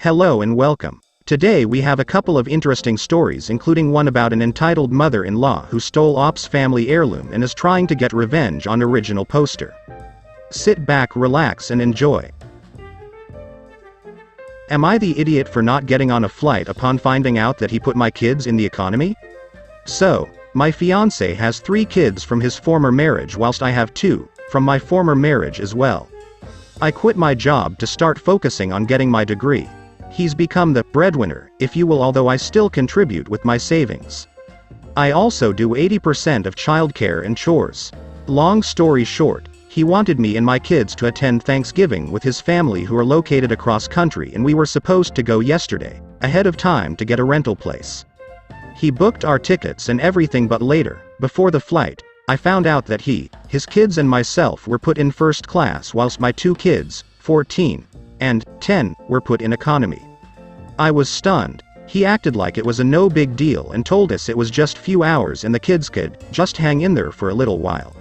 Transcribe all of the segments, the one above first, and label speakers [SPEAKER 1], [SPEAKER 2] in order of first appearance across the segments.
[SPEAKER 1] Hello and welcome. Today we have a couple of interesting stories, including one about an entitled mother-in-law who stole Op's family heirloom and is trying to get revenge on original poster. Sit back, relax and enjoy. Am I the idiot for not getting on a flight upon finding out that he put my kids in the economy? So, my fiancé has 3 kids from his former marriage whilst I have 2 from my former marriage as well. I quit my job to start focusing on getting my degree. He's become the breadwinner, if you will, although I still contribute with my savings. I also do 80% of childcare and chores. Long story short, he wanted me and my kids to attend Thanksgiving with his family who are located across country, and we were supposed to go yesterday, ahead of time to get a rental place. He booked our tickets and everything, but later, before the flight, I found out that he, his kids and myself were put in first class whilst my 2 kids, 14 and 10, were put in economy. I was stunned. He acted like it was a no big deal and told us it was just few hours and the kids could just hang in there for a little while.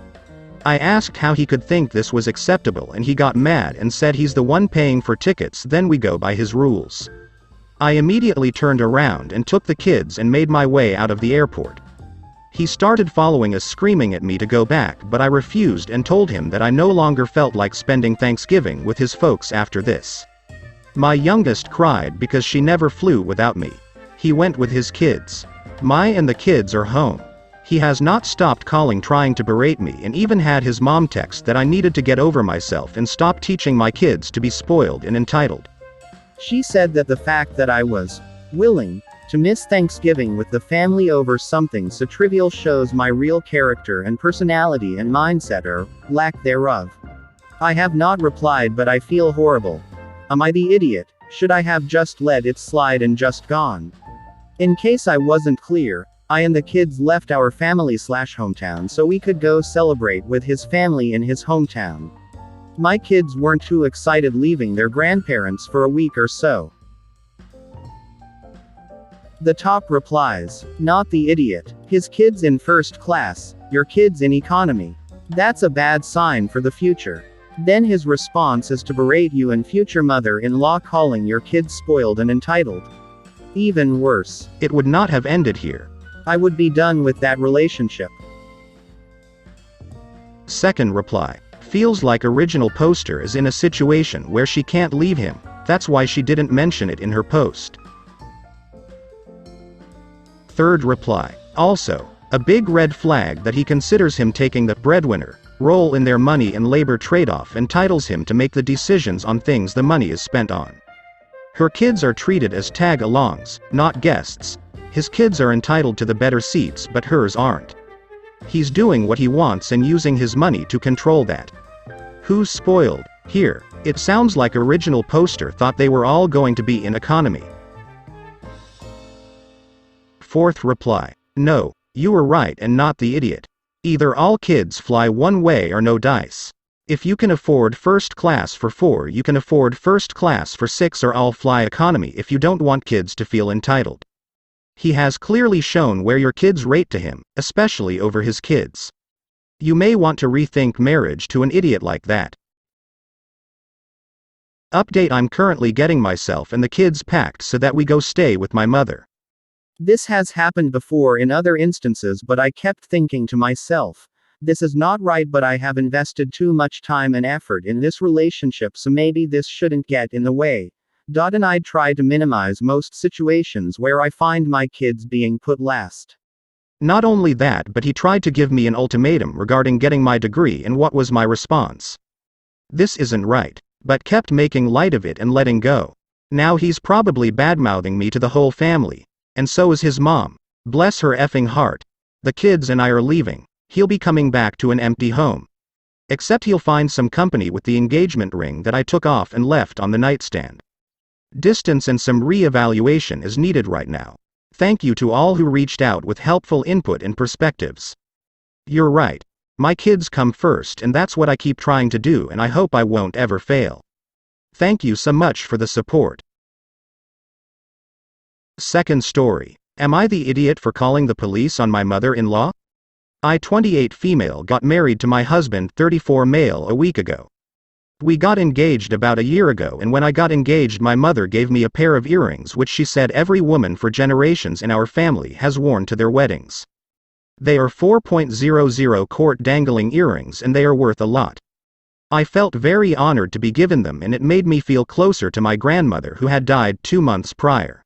[SPEAKER 1] I asked how he could think this was acceptable, and he got mad and said he's the one paying for tickets, then we go by his rules. I immediately turned around and took the kids and made my way out of the airport. He started following us, screaming at me to go back, but I refused and told him that I no longer felt like spending Thanksgiving with his folks after this. My youngest cried because she never flew without me. He went with his kids. And the kids are home. He has not stopped calling, trying to berate me, and even had his mom text that I needed to get over myself and stop teaching my kids to be spoiled and entitled.
[SPEAKER 2] She said that the fact that I was willing to miss Thanksgiving with the family over something so trivial shows my real character and personality and mindset, or lack thereof. I have not replied, but I feel horrible. Am I the idiot? Should I have just let it slide and just gone? In case I wasn't clear, I and the kids left our family/hometown so we could go celebrate with his family in his hometown. My kids weren't too excited leaving their grandparents for a week or so. The top replies, "Not the idiot. His kids in first class, your kids in economy. That's a bad sign for the future." Then his response is to berate you and future mother-in-law, calling your kids spoiled and entitled. Even worse.
[SPEAKER 1] It would not have ended here.
[SPEAKER 2] I would be done with that relationship.
[SPEAKER 1] Second reply. Feels like original poster is in a situation where she can't leave him, that's why she didn't mention it in her post. Third reply. Also, a big red flag that he considers him taking the breadwinner role in their money and labor trade-off, entitles him to make the decisions on things the money is spent on. Her kids are treated as tag-alongs, not guests. His kids are entitled to the better seats, but hers aren't. He's doing what he wants and using his money to control that. Who's spoiled here? It sounds like original poster thought they were all going to be in economy. Fourth reply. No, you were right and not the idiot. Either all kids fly one way or no dice. If you can afford first class for 4, you can afford first class for 6, or all fly economy if you don't want kids to feel entitled. He has clearly shown where your kids rate to him, especially over his kids. You may want to rethink marriage to an idiot like that. Update: I'm currently getting myself and the kids packed so that we go stay with my mother.
[SPEAKER 2] This has happened before in other instances, but I kept thinking to myself, this is not right, but I have invested too much time and effort in this relationship, so maybe this shouldn't get in the way. And I try to minimize most situations where I find my kids being put last.
[SPEAKER 1] Not only that, but he tried to give me an ultimatum regarding getting my degree, and what was my response? This isn't right. But kept making light of it and letting go. Now he's probably badmouthing me to the whole family. And so is his mom. Bless her effing heart. The kids and I are leaving. He'll be coming back to an empty home. Except he'll find some company with the engagement ring that I took off and left on the nightstand. Distance and some re-evaluation is needed right now. Thank you to all who reached out with helpful input and perspectives. You're right. My kids come first, and that's what I keep trying to do, and I hope I won't ever fail. Thank you so much for the support. Second story. Am I the idiot for calling the police on my mother-in-law? I, 28 female, got married to my husband, 34 male, a week ago. We got engaged about a year ago, and when I got engaged my mother gave me a pair of earrings which she said every woman for generations in our family has worn to their weddings. They are 4.00 carat dangling earrings and they are worth a lot. I felt very honored to be given them, and it made me feel closer to my grandmother who had died 2 months prior.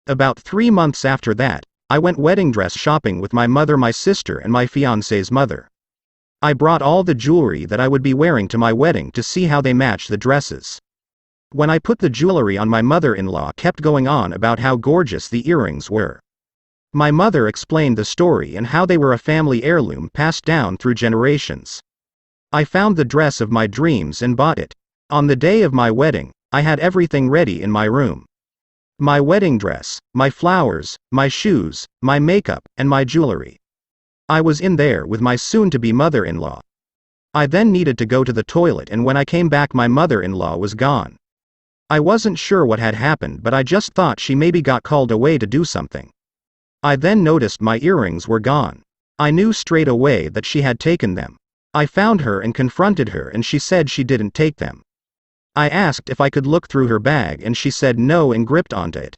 [SPEAKER 1] About 3 months after that, I went wedding dress shopping with my mother, my sister, and my fiance's mother. I brought all the jewelry that I would be wearing to my wedding to see how they match the dresses. When I put the jewelry on, my mother-in-law kept going on about how gorgeous the earrings were. My mother explained the story and how they were a family heirloom passed down through generations. I found the dress of my dreams and bought it. On the day of my wedding, I had everything ready in my room. My wedding dress, my flowers, my shoes, my makeup, and my jewelry. I was in there with my soon-to-be mother-in-law. I then needed to go to the toilet, and when I came back my mother-in-law was gone. I wasn't sure what had happened, but I just thought she maybe got called away to do something. I then noticed my earrings were gone. I knew straight away that she had taken them. I found her and confronted her, and she said she didn't take them. I asked if I could look through her bag, and she said no and gripped onto it.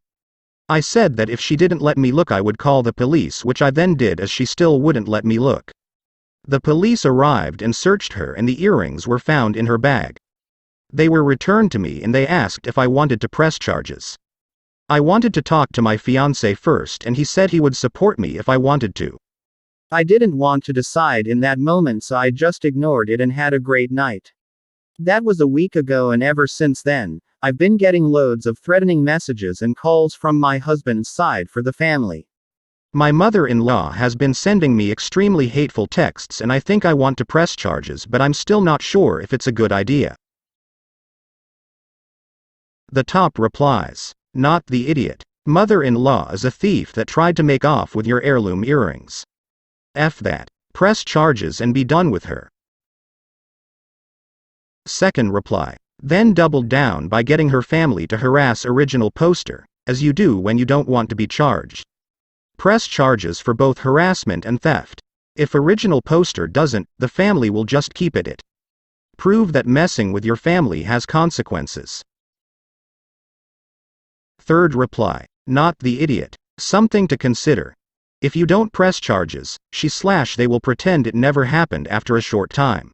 [SPEAKER 1] I said that if she didn't let me look I would call the police, which I then did, as she still wouldn't let me look. The police arrived and searched her, and the earrings were found in her bag. They were returned to me and they asked if I wanted to press charges. I wanted to talk to my fiancé first, and he said he would support me if I wanted to.
[SPEAKER 2] I didn't want to decide in that moment, so I just ignored it and had a great night. That was a week ago, and ever since then, I've been getting loads of threatening messages and calls from my husband's side for the family.
[SPEAKER 1] My mother-in-law has been sending me extremely hateful texts, and I think I want to press charges, but I'm still not sure if it's a good idea. The top replies. Not the idiot. Mother-in-law is a thief that tried to make off with your heirloom earrings. F that. Press charges and be done with her. Second reply. Then doubled down by getting her family to harass original poster, as you do when you don't want to be charged. Press charges for both harassment and theft. If original poster doesn't, the family will just keep it. Prove that messing with your family has consequences. Third reply. Not the idiot. Something to consider. If you don't press charges, they will pretend it never happened after a short time.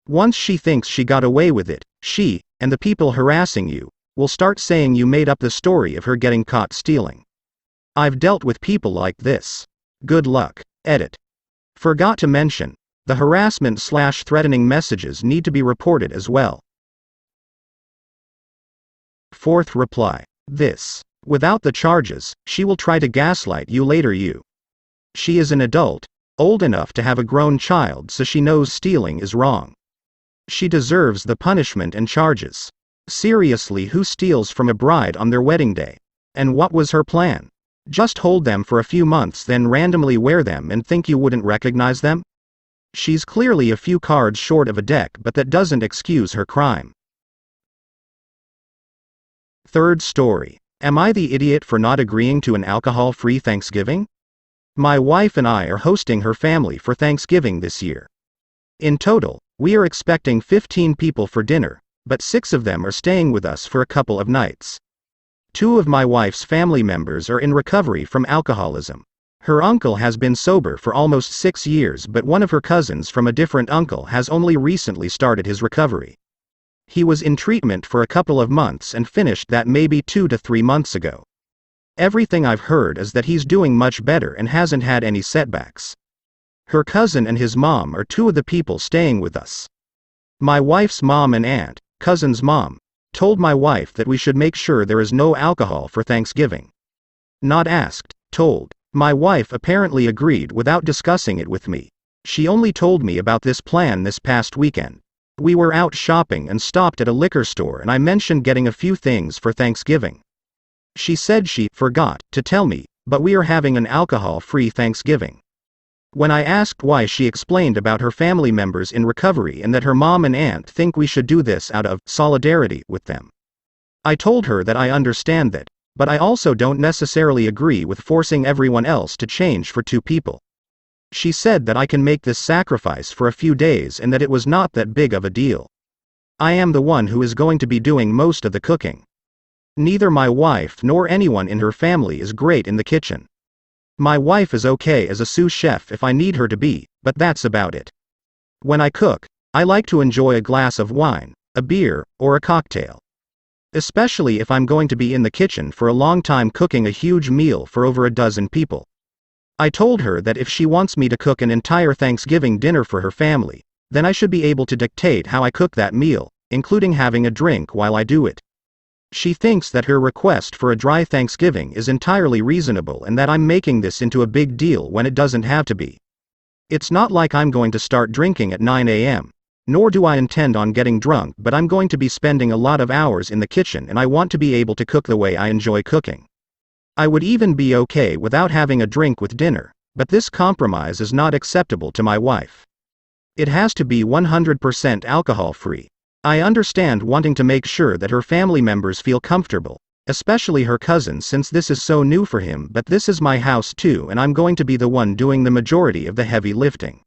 [SPEAKER 1] Once she thinks she got away with it, she, and the people harassing you, will start saying you made up the story of her getting caught stealing. I've dealt with people like this. Good luck. Edit. Forgot to mention, the harassment/threatening messages need to be reported as well. Fourth reply. This. Without the charges, she will try to gaslight you later. She is an adult, old enough to have a grown child, so she knows stealing is wrong. She deserves the punishment and charges. Seriously, who steals from a bride on their wedding day? And what was her plan? Just hold them for a few months, then randomly wear them and think you wouldn't recognize them? She's clearly a few cards short of a deck, but that doesn't excuse her crime. Third story. Am I the idiot for not agreeing to an alcohol-free Thanksgiving? My wife and I are hosting her family for Thanksgiving this year. In total, we are expecting 15 people for dinner, but 6 of them are staying with us for a couple of nights. 2 of my wife's family members are in recovery from alcoholism. Her uncle has been sober for almost 6 years, but one of her cousins from a different uncle has only recently started his recovery. He was in treatment for a couple of months and finished that maybe 2 to 3 months ago. Everything I've heard is that he's doing much better and hasn't had any setbacks. Her cousin and his mom are 2 of the people staying with us. My wife's mom and aunt, cousin's mom, told my wife that we should make sure there is no alcohol for Thanksgiving. Not asked, told. My wife apparently agreed without discussing it with me. She only told me about this plan this past weekend. We were out shopping and stopped at a liquor store, and I mentioned getting a few things for Thanksgiving. She said she forgot to tell me, but we are having an alcohol-free Thanksgiving. When I asked why, she explained about her family members in recovery and that her mom and aunt think we should do this out of solidarity with them. I told her that I understand that, but I also don't necessarily agree with forcing everyone else to change for 2 people. She said that I can make this sacrifice for a few days and that it was not that big of a deal. I am the one who is going to be doing most of the cooking. Neither my wife nor anyone in her family is great in the kitchen. My wife is okay as a sous chef if I need her to be, but that's about it. When I cook, I like to enjoy a glass of wine, a beer, or a cocktail. Especially if I'm going to be in the kitchen for a long time cooking a huge meal for over a dozen people. I told her that if she wants me to cook an entire Thanksgiving dinner for her family, then I should be able to dictate how I cook that meal, including having a drink while I do it. She thinks that her request for a dry Thanksgiving is entirely reasonable and that I'm making this into a big deal when it doesn't have to be. It's not like I'm going to start drinking at 9 a.m., nor do I intend on getting drunk, but I'm going to be spending a lot of hours in the kitchen and I want to be able to cook the way I enjoy cooking. I would even be okay without having a drink with dinner, but this compromise is not acceptable to my wife. It has to be 100% alcohol-free. I understand wanting to make sure that her family members feel comfortable, especially her cousin since this is so new for him, but this is my house too and I'm going to be the one doing the majority of the heavy lifting.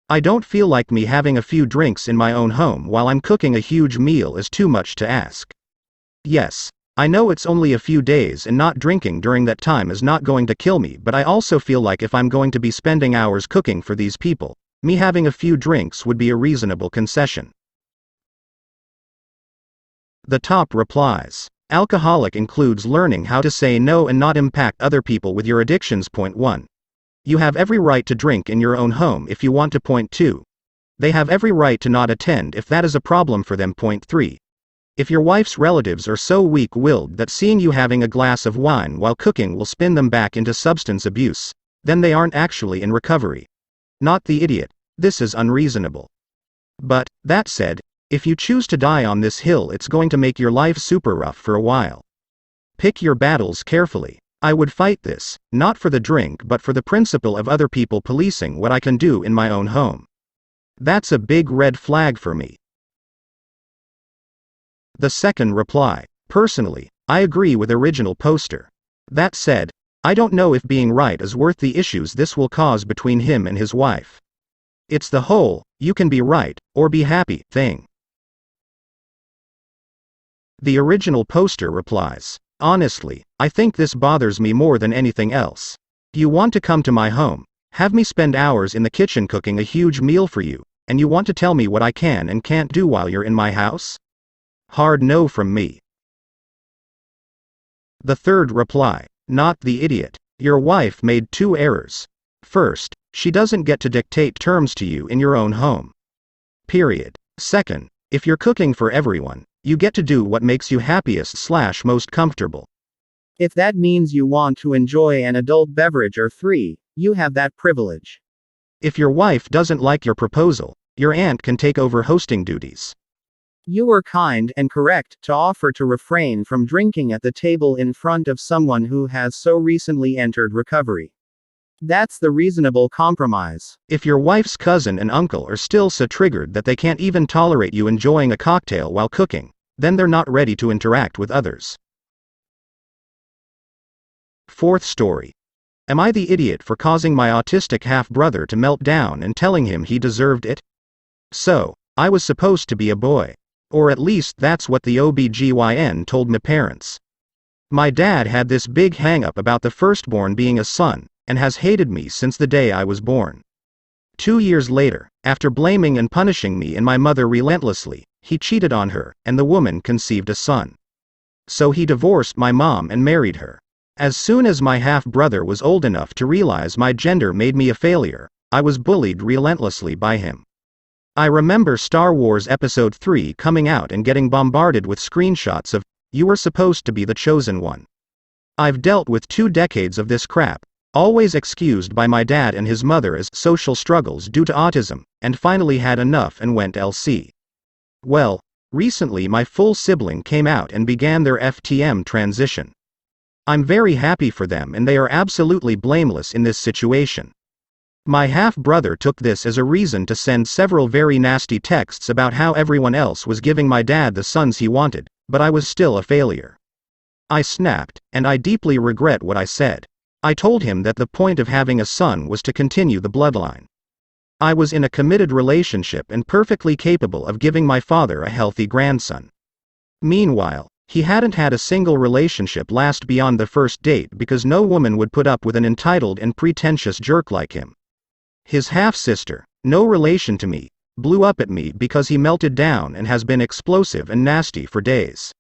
[SPEAKER 1] I don't feel like me having a few drinks in my own home while I'm cooking a huge meal is too much to ask. Yes, I know it's only a few days and not drinking during that time is not going to kill me, but I also feel like if I'm going to be spending hours cooking for these people, me having a few drinks would be a reasonable concession. The top replies. Alcoholic includes learning how to say no and not impact other people with your addictions. Point 1. You have every right to drink in your own home if you want to. Point 2. They have every right to not attend if that is a problem for them. Point 3. If your wife's relatives are so weak-willed that seeing you having a glass of wine while cooking will spin them back into substance abuse, then they aren't actually in recovery. Not the idiot. This is unreasonable. But, that said, if you choose to die on this hill, it's going to make your life super rough for a while. Pick your battles carefully. I would fight this, not for the drink but for the principle of other people policing what I can do in my own home. That's a big red flag for me. The second reply. Personally, I agree with original poster. That said, I don't know if being right is worth the issues this will cause between him and his wife. It's the whole, you can be right, or be happy, thing. The original poster replies. Honestly, I think this bothers me more than anything else. You want to come to my home, have me spend hours in the kitchen cooking a huge meal for you, and you want to tell me what I can and can't do while you're in my house? Hard no from me. The third reply. Not the idiot. Your wife made 2 errors. First, she doesn't get to dictate terms to you in your own home. Period. Second, if you're cooking for everyone, you get to do what makes you happiest/most comfortable.
[SPEAKER 2] If that means you want to enjoy an adult beverage or 3, you have that privilege.
[SPEAKER 1] If your wife doesn't like your proposal, your aunt can take over hosting duties.
[SPEAKER 2] You were kind and correct to offer to refrain from drinking at the table in front of someone who has so recently entered recovery. That's the reasonable compromise.
[SPEAKER 1] If your wife's cousin and uncle are still so triggered that they can't even tolerate you enjoying a cocktail while cooking, then they're not ready to interact with others. Fourth story. Am I the idiot for causing my autistic half-brother to melt down and telling him he deserved it? So, I was supposed to be a boy. Or at least that's what the OBGYN told my parents. My dad had this big hang-up about the firstborn being a son, and has hated me since the day I was born. 2 years later, after blaming and punishing me and my mother relentlessly, he cheated on her, and the woman conceived a son. So he divorced my mom and married her. As soon as my half-brother was old enough to realize my gender made me a failure, I was bullied relentlessly by him. I remember Star Wars Episode 3 coming out and getting bombarded with screenshots of, "You were supposed to be the chosen one." I've dealt with 2 decades of this crap, always excused by my dad and his mother as social struggles due to autism, and finally had enough and went LC. Well, recently my full sibling came out and began their FTM transition. I'm very happy for them and they are absolutely blameless in this situation. My half-brother took this as a reason to send several very nasty texts about how everyone else was giving my dad the sons he wanted, but I was still a failure. I snapped, and I deeply regret what I said. I told him that the point of having a son was to continue the bloodline. I was in a committed relationship and perfectly capable of giving my father a healthy grandson. Meanwhile, he hadn't had a single relationship last beyond the first date because no woman would put up with an entitled and pretentious jerk like him. His half-sister, no relation to me, blew up at me because he melted down and has been explosive and nasty for days.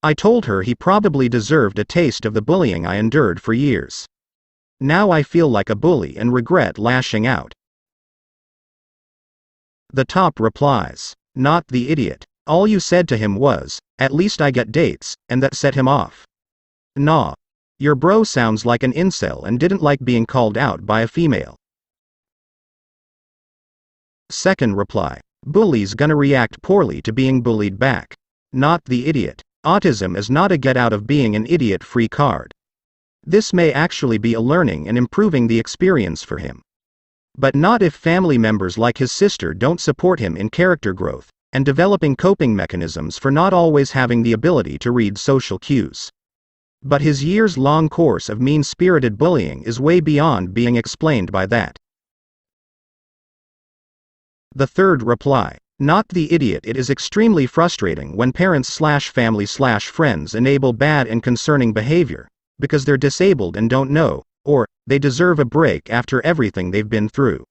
[SPEAKER 1] I told her he probably deserved a taste of the bullying I endured for years. Now I feel like a bully and regret lashing out. The top replies, "Not the idiot. All you said to him was, 'At least I get dates,' and that set him off. Nah. Your bro sounds like an incel and didn't like being called out by a female." Second reply, "Bullies gonna react poorly to being bullied back. Not the idiot. Autism is not a get out of being an idiot free card. This may actually be a learning and improving the experience for him. But not if family members like his sister don't support him in character growth and developing coping mechanisms for not always having the ability to read social cues. But his years-long course of mean-spirited bullying is way beyond being explained by that." The third reply, "Not the idiot. It is extremely frustrating when parents/family/friends enable bad and concerning behavior, because they're disabled and don't know, or they deserve a break after everything they've been through.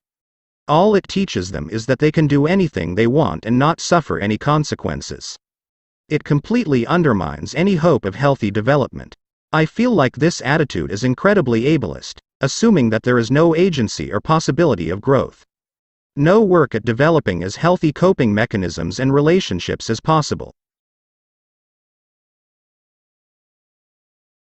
[SPEAKER 1] All it teaches them is that they can do anything they want and not suffer any consequences. It completely undermines any hope of healthy development. I feel like this attitude is incredibly ableist, assuming that there is no agency or possibility of growth. No work at developing as healthy coping mechanisms and relationships as possible.